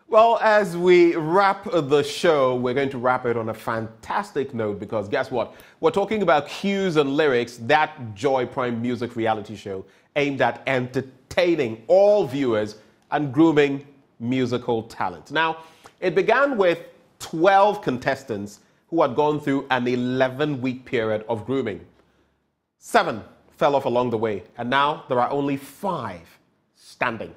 Well, as we wrap the show, we're going to wrap it on a fantastic note because guess what? We're talking about Cues and Lyrics, that Joy Prime music reality show aimed at entertaining all viewers and grooming musical talent. Now, it began with 12 contestants who had gone through an 11-week period of grooming. 7 fell off along the way, and now there are only 5 standing.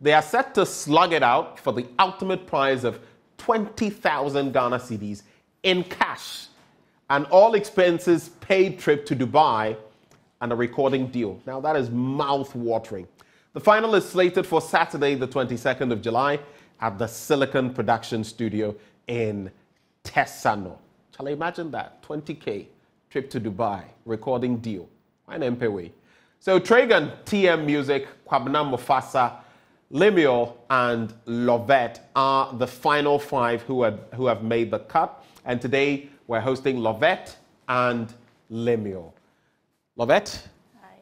They are set to slug it out for the ultimate prize of 20,000 Ghana cedis in cash, an all expenses paid trip to Dubai, and a recording deal. Now that is mouth-watering. The final is slated for Saturday, the 22nd of July at the Silicon Production Studio in Tesano. Shall I imagine that? 20K, trip to Dubai, recording deal. Why an MPW? So Tragan, TM Music, Kwabena Mufasa, Lemuel and Lovette are the final 5 who have made the cut. And today we're hosting Lovette and Lemuel. Lovette? Hi.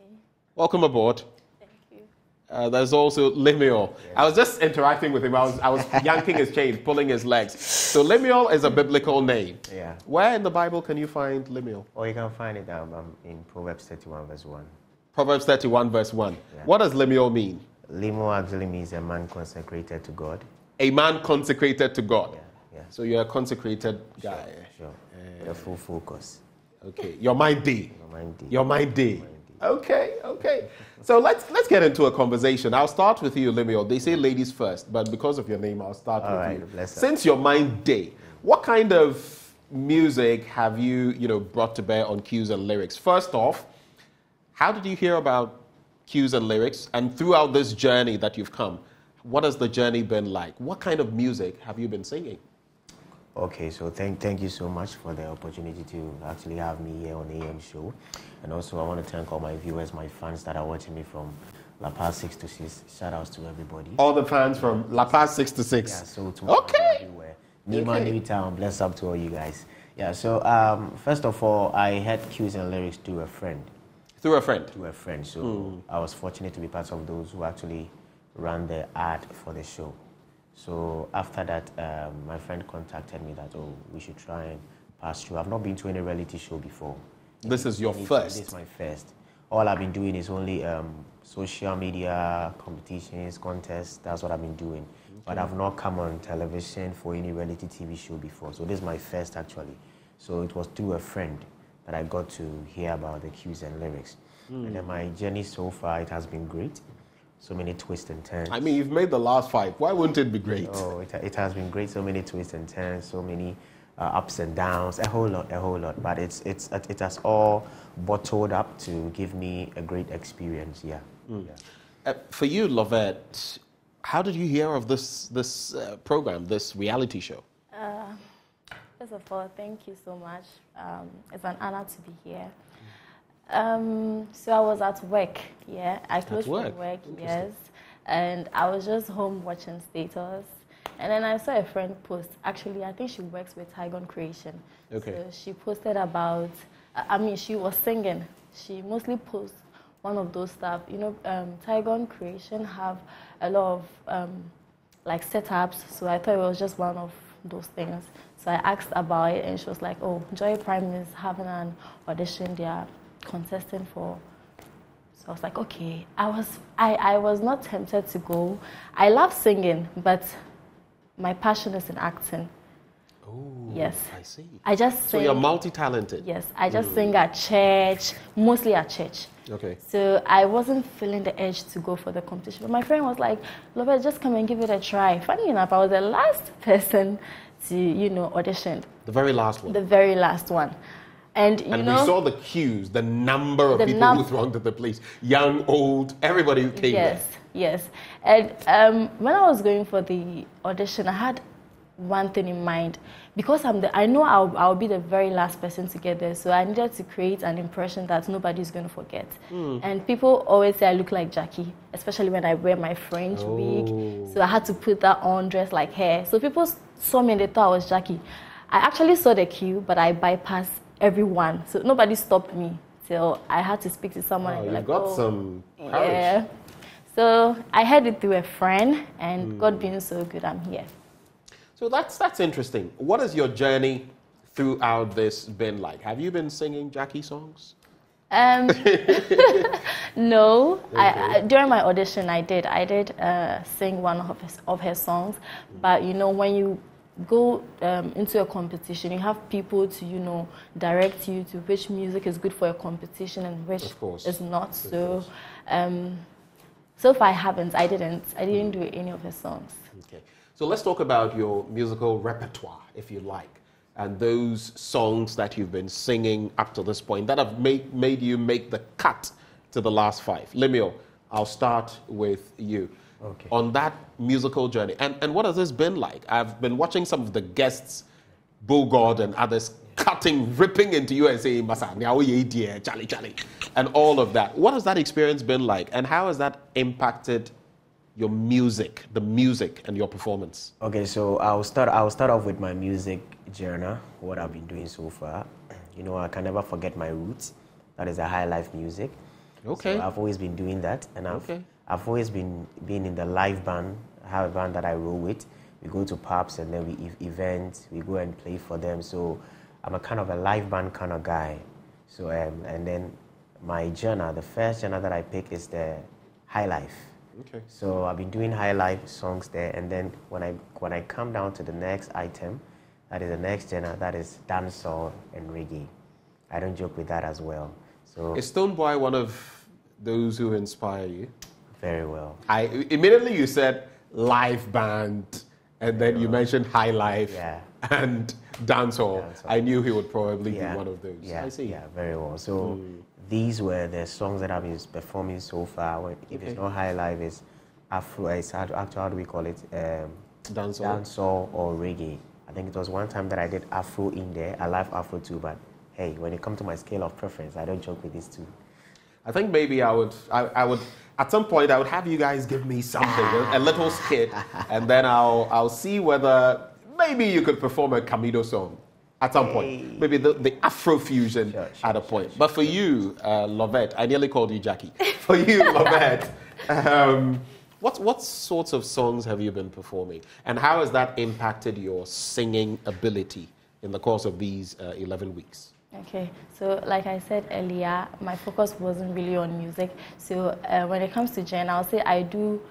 Welcome aboard. Thank you. There's also Lemuel. I was just interacting with him. I was yanking his chain, pulling his legs. So Lemuel is a biblical name. Yeah. Where in the Bible can you find Lemuel? Or you can find it in Proverbs 31 verse 1. Proverbs 31 verse 1. Yeah. What does Lemuel mean? Limo actually means a man consecrated to God. A man consecrated to God. Yeah. So you're a consecrated guy. Sure. With a full focus. Okay. Your mind day. Your mind day. Your mind day. Okay. So let's get into a conversation. I'll start with you, Lemuel. They say ladies first, but because of your name, I'll start with right, you. bless her. Since your mind day, what kind of music have you brought to bear on Cues and Lyrics? First off, how did you hear about Cues and Lyrics? And throughout this journey that you've come, what has the journey been like? What kind of music have you been singing? Okay, so thank you so much for the opportunity to actually have me here on AM show. And also I want to thank all my viewers, my fans that are watching me from La Paz 6 to 6. Shout outs to everybody. All the fans from La Paz 6 to 6. Yeah, so to okay. everywhere. Nima, Newtown, bless up to all you guys. Yeah, so first of all, I had Cues and Lyrics through a friend. Through a friend? Through a friend. So I was fortunate to be part of those who actually ran the ad for the show. So after that, my friend contacted me that, we should try and pass through. I've not been to any reality show before. This is your first? This is my first. All I've been doing is only social media, competitions, contests. That's what I've been doing. Okay. But I've not come on television for any reality TV show before. So this is my first, actually. So it was through a friend that I got to hear about the Cues and Lyrics. And then my journey so far, it has been great. So many twists and turns. I mean, you've made the last 5. Why wouldn't it be great? Oh, it has been great. So many twists and turns, so many ups and downs, a whole lot. But it has all bottled up to give me a great experience. Yeah. For you, Lovette, how did you hear of this program, this reality show? First of all, thank you so much. It's an honor to be here. So I was at work, I closed from work, yes. And I was just home watching status. And then I saw a friend post. Actually, I think she works with Tygon Creation. Okay. So she posted about, she was singing. She mostly posts one of those stuff. Tygon Creation have a lot of setups. So I thought it was just one of those things. So I asked about it and she was like, Joy Prime is having an audition. They are contesting for. So I was like, okay. I was not tempted to go. I love singing, but my passion is in acting. Oh, yes. I see. I just sing. So you're multi-talented. Yes, I just sing at church, mostly at church. Okay. So I wasn't feeling the urge to go for the competition. But my friend was like, Lovette, just come and give it a try. Funny enough, I was the last person to, audition. The very last one. The very last one. And we saw the queues, the number of people who thronged to the place. Young, old, everybody who came there. Yes. And when I was going for the audition, I had one thing in mind. Because I know I'll be the very last person to get there, so I needed to create an impression that nobody's going to forget. And people always say I look like Jackie, especially when I wear my French wig. So I had to put that on, dress like her. So people saw me and they thought I was Jackie. I actually saw the queue, but I bypassed everyone. So nobody stopped me till I had to speak to someone. And you like, got some courage. Yeah. So I heard it through a friend, and God being so good, I'm here. So that's interesting. What has your journey throughout this been like? Have you been singing Jackie songs? No. Okay. During my audition, I did sing one of her songs. But you know, when you go into a competition, you have people to direct you to which music is good for a competition and which is not. So, so far I didn't do any of her songs. Okay. So let's talk about your musical repertoire, if you like, and those songs that you've been singing up to this point that have made you make the cut to the last 5. Lemuel, I'll start with you. Okay. On that musical journey. And what has this been like? I've been watching some of the guests, Bogod and others, ripping into you and saying, Masa, Charlie, and all of that. What has that experience been like? And how has that impacted your music, the music and your performance? Okay, so I'll start off with my music journey, what I've been doing so far. You know, I can never forget my roots. That is a high life music. Okay. So I've always been doing that, and I've always been in the live band. I have a band that I roll with. We go to pubs and then we events. We go and play for them. So I'm a kind of a live band kind of guy. So and then my genre, the first genre that I pick is the high life. Okay. So I've been doing high life songs there, and then when I come down to the next item, that is the next genre, that is dancehall and reggae. I don't joke with that as well. So is Stonebwoy one of those who inspire you? Very well. Immediately you said live band, and then you mentioned high life and dancehall. I knew he would probably be one of those. Yeah, I see. Yeah, very well. So these were the songs that I've been performing so far. If it's not high life, it's Afro. It's how do we call it? Dancehall or reggae. I think it was one time that I did Afro in there. I love Afro too, but hey, when it comes to my scale of preference, I don't joke with these two. I think maybe I would at some point I would have you guys give me something, a little skit, and then I'll see whether maybe you could perform a Camido song at some point. Maybe the Afro fusion at a point. But for you, Lovette, I nearly called you Jackie. For you, Lovette, what sorts of songs have you been performing, and how has that impacted your singing ability in the course of these 11 weeks? Okay, so like I said earlier, my focus wasn't really on music. So when it comes to genre, I'll say I do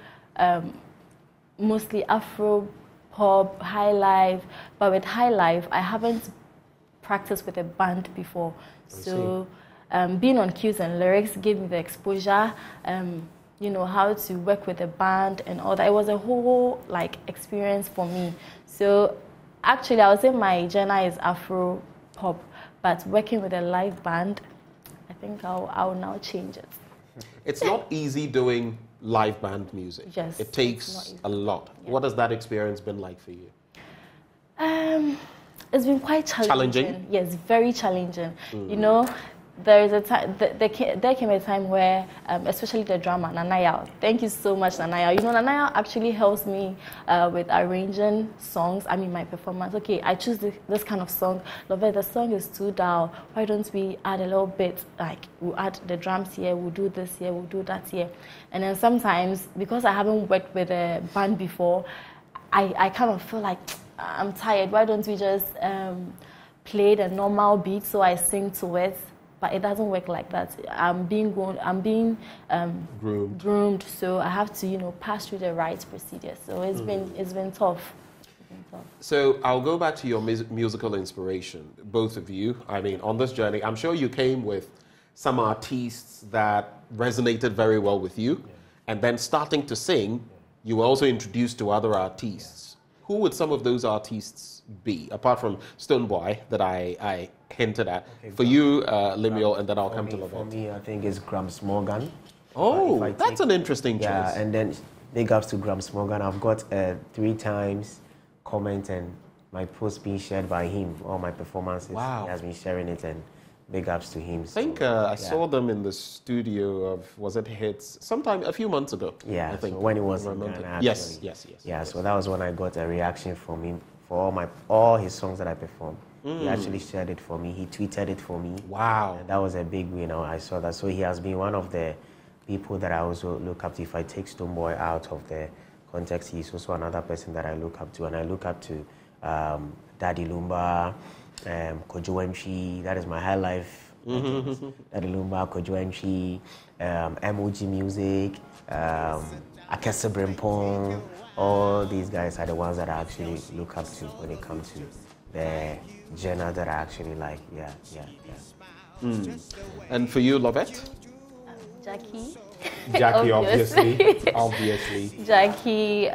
mostly Afro, pop, high life. But with high life, I haven't practiced with a band before. So being on Cues and Lyrics gave me the exposure, how to work with a band and all that. It was a whole experience for me. So actually, I would say my genre is Afro pop. But working with a live band, I think I'll now change it. It's not easy doing live band music. Yes. It takes a lot. Yeah. What has that experience been like for you? It's been quite challenging. Yes, very challenging. There is a time. There came a time where, especially the drummer Nanaya. Thank you so much, Nanaya. Nanaya actually helps me with arranging songs. I mean, my performance. Okay, I choose this kind of song. Lovette, the song is too dull. Why don't we add a little bit? We'll add the drums here. We'll do this here. We'll do that here. And then sometimes, because I haven't worked with a band before, I kind of feel like I'm tired. Why don't we just play the normal beat so I sing to it? But it doesn't work like that. I'm being groomed, so I have to pass through the right procedure. So it's been tough. So I'll go back to your musical inspiration, both of you. I mean, on this journey, I'm sure you came with some artists that resonated very well with you, and then starting to sing, you were also introduced to other artists. Who would some of those artists be, apart from Stonebwoy that I hinted at? Okay, for you, Lemuel, and then I'll come to Lovette. For me, I think it's Gramps Morgan. Oh, that's an interesting choice. Yeah, and then big ups to Gramps Morgan. I've got 3 times comment and my post being shared by him. All my performances, wow. He has been sharing it, and big ups to him. I think I saw them in the studio of, was it Hits, sometime a few months ago. Yeah, I think. So when it was in Ghana, yes. Yeah, so that was when I got a reaction from him for all his songs that I performed. He actually shared it for me. He tweeted it for me. Wow. And that was a big win. I saw that. So he has been one of the people that I also look up to. If I take Stonebwoy out of the context, he's also another person that I look up to. And I look up to Daddy Lumba, Kojo Mchi, that is my high life. Daddy Lumba, Kojo Mchi, MOG Music, Akessa Brimpong. All these guys are the ones that I actually look up to when it comes to the genre that I actually like. Yeah. And for you, Lovette? Jackie. Jackie, obviously. Jackie,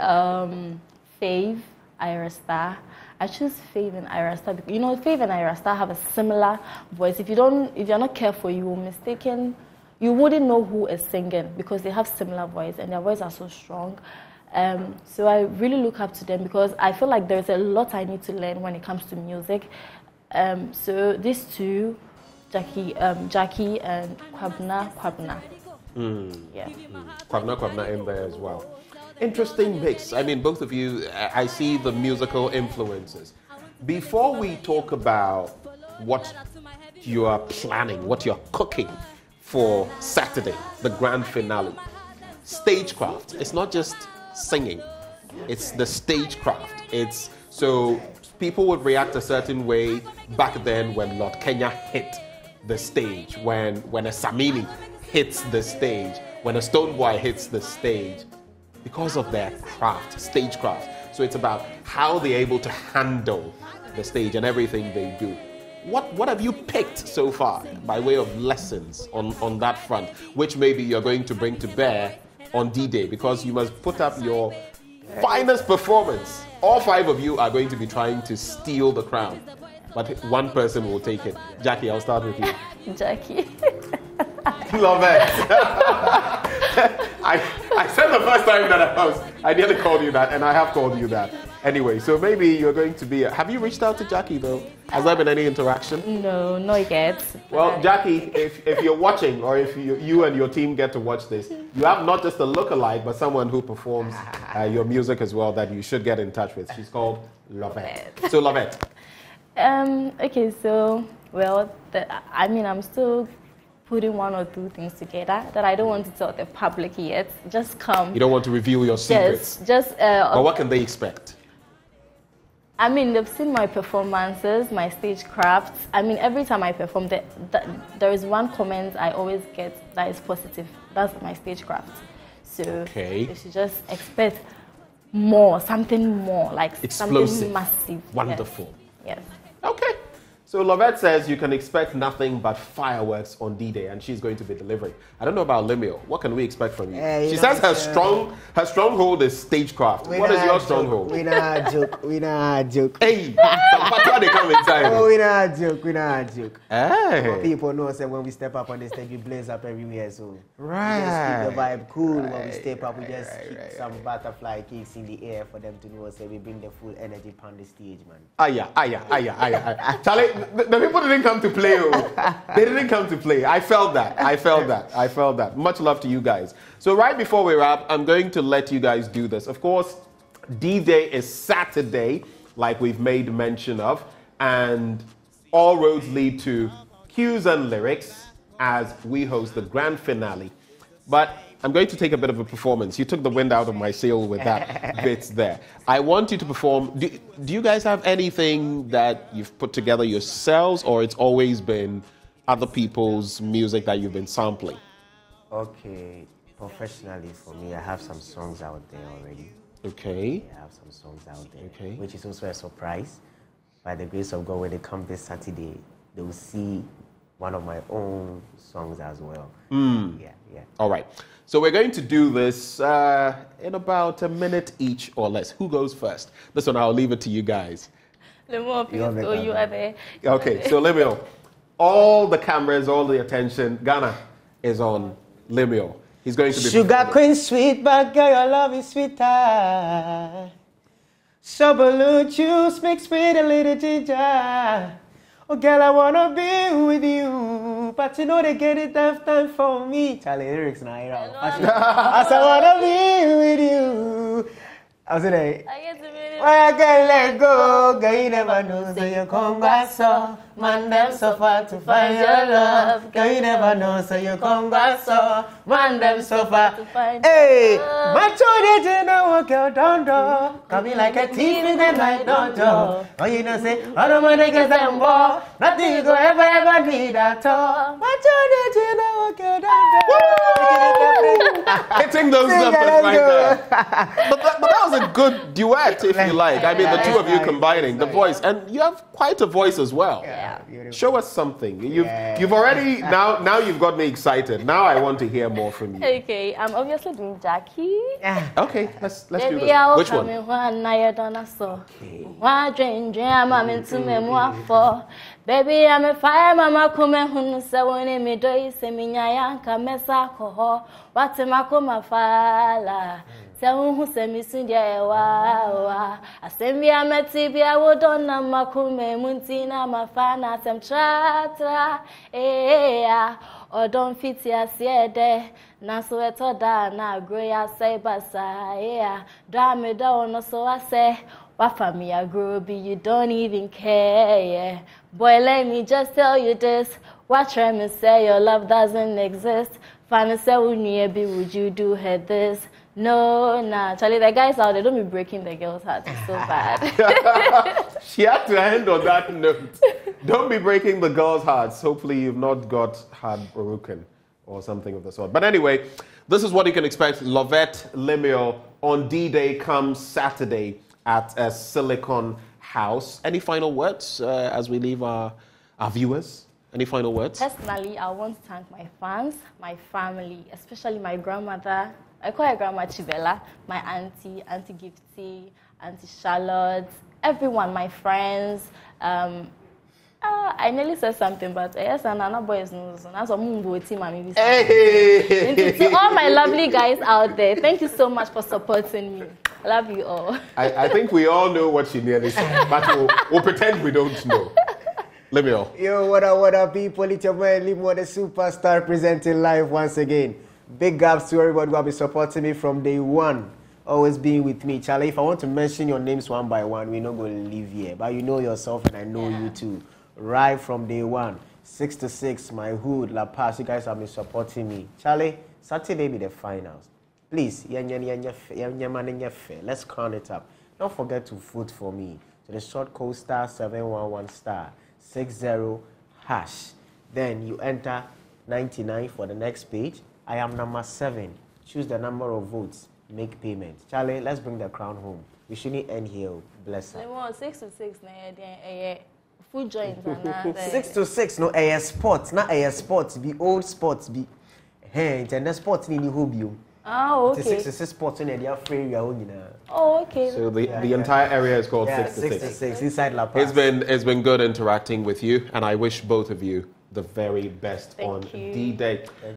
Fave, Ira Star. I choose Fave and Ira Star because, Fave and Ira Star have a similar voice. If you're not careful, you wouldn't know who is singing because they have similar voice and their voices are so strong. So I really look up to them because I feel like there's a lot I need to learn when it comes to music. So these two, Jackie and Kwabena. Yeah. Kwabena in there as well. Interesting mix. I mean, both of you, I see the musical influences. Before we talk about what you are planning, what you're cooking for Saturday, the grand finale, stagecraft. It's not just singing, it's the stagecraft. It's so people would react a certain way back then when Lord Kenya hit the stage, when a Samini hits the stage, when a Stonebwoy hits the stage, because of their craft, stagecraft. So it's about how they're able to handle the stage and everything they do. What have you picked so far by way of lessons on that front, which maybe you're going to bring to bear on D-Day, because you must put up your finest performance. All 5 of you are going to be trying to steal the crown, but one person will take it. Jackie, I'll start with you. Jackie. Love it. I said the first time that I nearly called you that, and I have called you that. Anyway, so maybe you're going to be... have you reached out to Jackie, though? Has there been any interaction? No, not yet. Well, Jackie, if you're watching, or if you and your team get to watch this, you have not just a lookalike, but someone who performs your music as well that you should get in touch with. She's called Lovette. So, Lovette. Okay, so, I'm still putting 1 or 2 things together that I don't want to tell the public yet. Just come. You don't want to reveal your secrets? But what can they expect? They've seen my performances, my stagecraft. Every time I perform, there is one comment I always get that is positive. That's my stagecraft. So they should just expect more, something more, like explosive, something massive. Wonderful. Yes. Okay. So Lovette says you can expect nothing but fireworks on D-Day, and she's going to be delivering. I don't know about Lemuel. What can we expect from you? She says her stronghold is stagecraft. What is your stronghold? We not joke. Hey, they come inside. Oh, we not joke. Hey. People know say when we step up on the stage, we blaze up everywhere. So right. We just keep the vibe cool. When we step up, we just keep some butterfly kicks in the air for them to know. Say we bring the full energy on the stage, man. Aya. Charlie, the people didn't come to play. They didn't come to play. I felt that. Much love to you guys. So right before we wrap, I'm going to let you guys do this. Of course, D-Day is Saturday, like we've made mention of, and all roads lead to Cues and Lyrics as we host the grand finale. But I'm going to take a bit of a performance. You took the wind out of my sail with that bit there. I want you to perform. Do you guys have anything that you've put together yourselves, or it's always been other people's music that you've been sampling? Okay, professionally for me, I have some songs out there already. Okay. I have some songs out there, okay, which is also a surprise. By the grace of God, when they come this Saturday, they will see one of my own songs as well. Yeah. All right. So we're going to do this in about a minute each or less. Who goes first? This one, I'll leave it to you guys. Lemuel, please go. You are there. Okay, so Lemuel, all the cameras, all the attention, Ghana is on Lemuel. He's going to be... Sugar queen sweet, but girl, your love is sweeter. So balloon juice mixed with a little ginger. Oh, girl, I wanna be with you, but you know they get it tough time for me. Charlie, lyrics now, I wanna be with you. I was like, I get to meet it. why I can't let go? Girl, you never know, so you come back so. Man, them suffer to find your love. Girl, you never know, so you come back so. Man, them suffer to find Hey, your love. my children didn't know what girl don't do. Coming like a thief in the night, don't do. Oh, you know, say, I don't want to get them more. Nothing you go ever need at all. My children didn't know what girl don't do. Hitting those numbers right there. But that was a good duet, if you like. I mean, the two of you combining the voice, and you have quite a voice as well. Yeah, beautiful. Show us something. You've already now you've got me excited. Now I want to hear more from you. Okay, I'm obviously doing Jackie. Okay, let's do Baby, this. I will Which come one? in one night on a so. One dream, I'm into me more for. Baby, I'm a fire, mama, come and say when me do is a minyanka mesa coho. What's a macoma fala? Tell who send me soon, yeah, wow. I send me a metibi, I would on a macume, muntina, my fan, as I'm chatra, eh, or don't fit ya, see there. Naso etoda na grow ya say basa, yeah. Dra me down, so I say. What for me, I grow be, you don't even care, yeah. Boy, let me just tell you this. Watch me say your love doesn't exist. Fanny say, would you do her this? No, nah. Charlie, the guys out there, don't be breaking the girl's heart. It's so bad. She had to end on that note. Don't be breaking the girls' hearts. Hopefully you've not got heartbroken or something of the sort. But anyway, this is what you can expect. Lovette Lemuel on D-Day comes Saturday at Silicon House. Any final words as we leave our viewers? Any final words? Personally, I want to thank my fans, my family, especially my grandmother. I call her Grandma Chivella, my auntie, Auntie Gifty, Auntie Charlotte, everyone, my friends. I nearly said something, but yes, and another boys knows. That's what Mumbo team and Hey! to all my lovely guys out there, thank you so much for supporting me. I love you all. I think we all know what she nearly said, but we'll pretend we don't know. Lemuel. Yo, what up, people? It's your boy Limo, the superstar, presenting live once again. Big ups to everybody who have been supporting me from day one. Always being with me. Charlie, if I want to mention your names one by one, we're not going to leave here. But you know yourself and I know you too. Right from day one. 6 to 6, my hood, La Paz, you guys have been supporting me. Charlie, Saturday be the finals. Please, let's crown it up. Don't forget to vote for me. So the short code *711*60#. Then you enter 99 for the next page. I am number 7. Choose the number of votes. Make payment. Charlie, let's bring the crown home. We shouldn't end here. Bless her. 6 to 6, food joints and 6 to 6, no air sports. Not air sports, be old sports, be internet sports in the hobby. Oh, okay. 6 to 6 sports in the free. Oh, okay. So the entire area is called 6 to 6. 6 to 6 inside La Paz. It's been good interacting with you, and I wish both of you the very best on Thank you. D-Day.